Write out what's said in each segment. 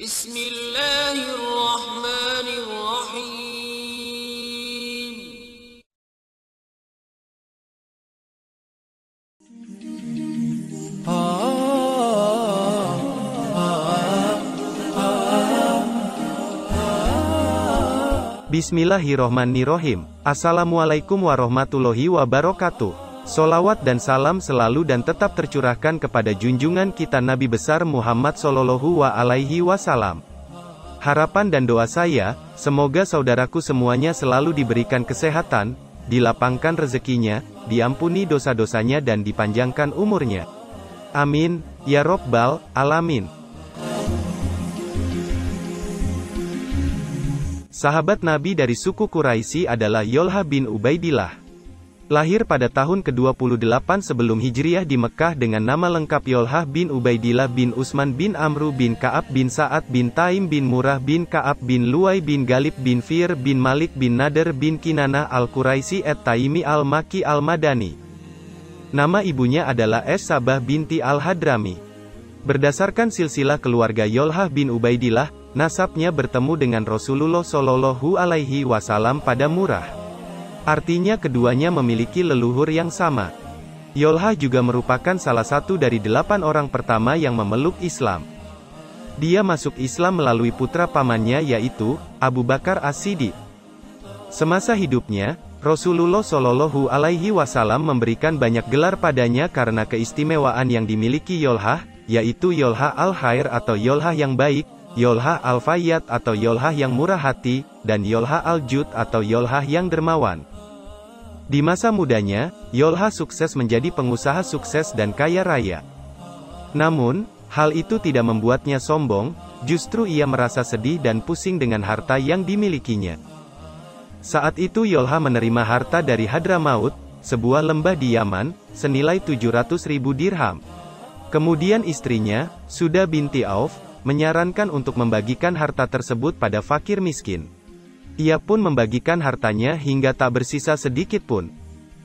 Bismillahirrahmanirrahim. Bismillahirrohmanirrohim. Assalamualaikum warahmatullahi wabarakatuh. Solawat dan salam selalu dan tetap tercurahkan kepada junjungan kita Nabi besar Muhammad Sallallahu Alaihi Wasallam. Harapan dan doa saya, semoga saudaraku semuanya selalu diberikan kesehatan, dilapangkan rezekinya, diampuni dosa-dosanya dan dipanjangkan umurnya. Amin, ya Rabbal Alamin. Sahabat Nabi dari suku Quraisy adalah Yolha bin Ubaidillah. Lahir pada tahun ke-28 sebelum Hijriah di Mekah dengan nama lengkap Yolha bin Ubaidillah bin Utsman bin Amru bin Ka'ab bin Sa'ad bin Taim bin Murrah bin Ka'ab bin Luwai bin Galib bin Fir bin Malik bin Nadr bin Kinanah al-Quraisy at-Taimi al-Maki al-Madani. Nama ibunya adalah Sabah binti al-Hadrami. Berdasarkan silsilah keluarga Yolha bin Ubaidillah, nasabnya bertemu dengan Rasulullah Shallallahu Alaihi Wasallam pada Murrah. Artinya keduanya memiliki leluhur yang sama. Yolha juga merupakan salah satu dari 8 orang pertama yang memeluk Islam. Dia masuk Islam melalui putra pamannya yaitu Abu Bakar As-Siddiq. Semasa hidupnya, Rasulullah Shallallahu Alaihi Wasallam memberikan banyak gelar padanya karena keistimewaan yang dimiliki Yolha, yaitu Yolha al-Khair atau Yolha yang baik, Yolha al-Fayyad atau Yolha yang murah hati, dan Yolha al-Jud atau Yolha yang dermawan. Di masa mudanya, Yolha sukses menjadi pengusaha sukses dan kaya raya. Namun, hal itu tidak membuatnya sombong, justru ia merasa sedih dan pusing dengan harta yang dimilikinya. Saat itu Yolha menerima harta dari Hadramaut, sebuah lembah di Yaman, senilai 700.000 dirham. Kemudian istrinya, Suda binti Auf, menyarankan untuk membagikan harta tersebut pada fakir miskin. Ia pun membagikan hartanya hingga tak bersisa sedikit pun.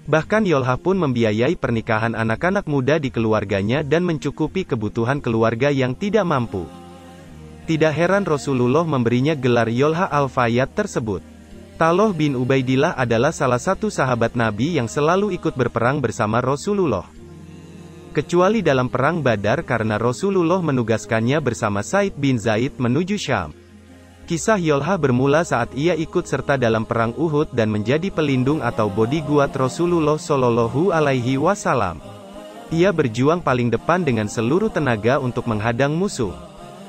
Bahkan Yolha pun membiayai pernikahan anak-anak muda di keluarganya dan mencukupi kebutuhan keluarga yang tidak mampu. Tidak heran Rasulullah memberinya gelar Yolha al-Fayyad tersebut. Talha bin Ubaidillah adalah salah satu sahabat Nabi yang selalu ikut berperang bersama Rasulullah. Kecuali dalam perang Badar karena Rasulullah menugaskannya bersama Said bin Zaid menuju Syam. Kisah Yolha bermula saat ia ikut serta dalam perang Uhud dan menjadi pelindung atau bodyguard Rasulullah Shallallahu Alaihi Wasallam. Ia berjuang paling depan dengan seluruh tenaga untuk menghadang musuh.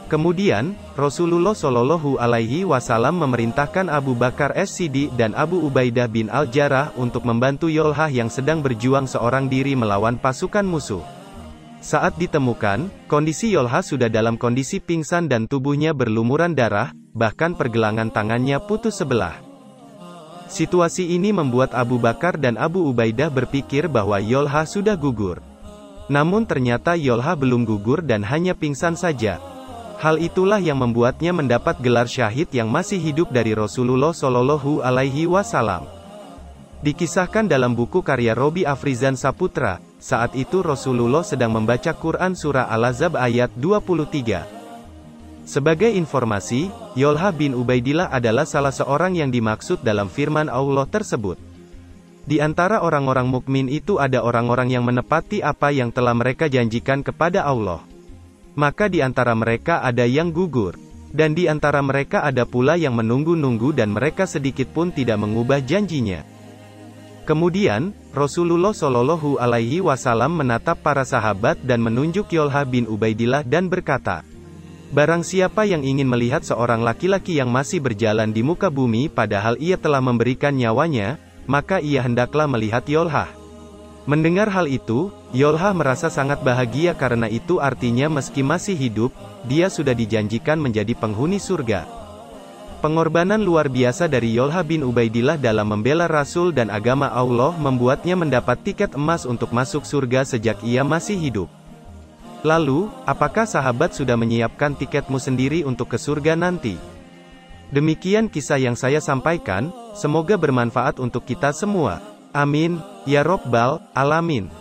Kemudian, Rasulullah Shallallahu Alaihi Wasallam memerintahkan Abu Bakar As-Siddiq dan Abu Ubaidah bin Al-Jarrah untuk membantu Yolha yang sedang berjuang seorang diri melawan pasukan musuh. Saat ditemukan, kondisi Yolha sudah dalam kondisi pingsan dan tubuhnya berlumuran darah, bahkan pergelangan tangannya putus sebelah. Situasi ini membuat Abu Bakar dan Abu Ubaidah berpikir bahwa Yolha sudah gugur. Namun ternyata Yolha belum gugur dan hanya pingsan saja. Hal itulah yang membuatnya mendapat gelar syahid yang masih hidup dari Rasulullah Shallallahu Alaihi Wasallam. Dikisahkan dalam buku karya Robi Afrizan Saputra, saat itu Rasulullah sedang membaca Quran Surah Al-Ahzab ayat 23. Sebagai informasi, Yolha bin Ubaidillah adalah salah seorang yang dimaksud dalam firman Allah tersebut. Di antara orang-orang mukmin itu ada orang-orang yang menepati apa yang telah mereka janjikan kepada Allah. Maka di antara mereka ada yang gugur. Dan di antara mereka ada pula yang menunggu-nunggu dan mereka sedikit pun tidak mengubah janjinya. Kemudian, Rasulullah Shallallahu Alaihi Wasallam menatap para sahabat dan menunjuk Yolha bin Ubaidillah dan berkata, "Barang siapa yang ingin melihat seorang laki-laki yang masih berjalan di muka bumi padahal ia telah memberikan nyawanya, maka ia hendaklah melihat Yolha." Mendengar hal itu, Yolha merasa sangat bahagia karena itu artinya meski masih hidup, dia sudah dijanjikan menjadi penghuni surga. Pengorbanan luar biasa dari Yolha bin Ubaidillah dalam membela Rasul dan agama Allah membuatnya mendapat tiket emas untuk masuk surga sejak ia masih hidup. Lalu, apakah sahabat sudah menyiapkan tiketmu sendiri untuk ke surga nanti? Demikian kisah yang saya sampaikan, semoga bermanfaat untuk kita semua. Amin, ya Rabbal Alamin.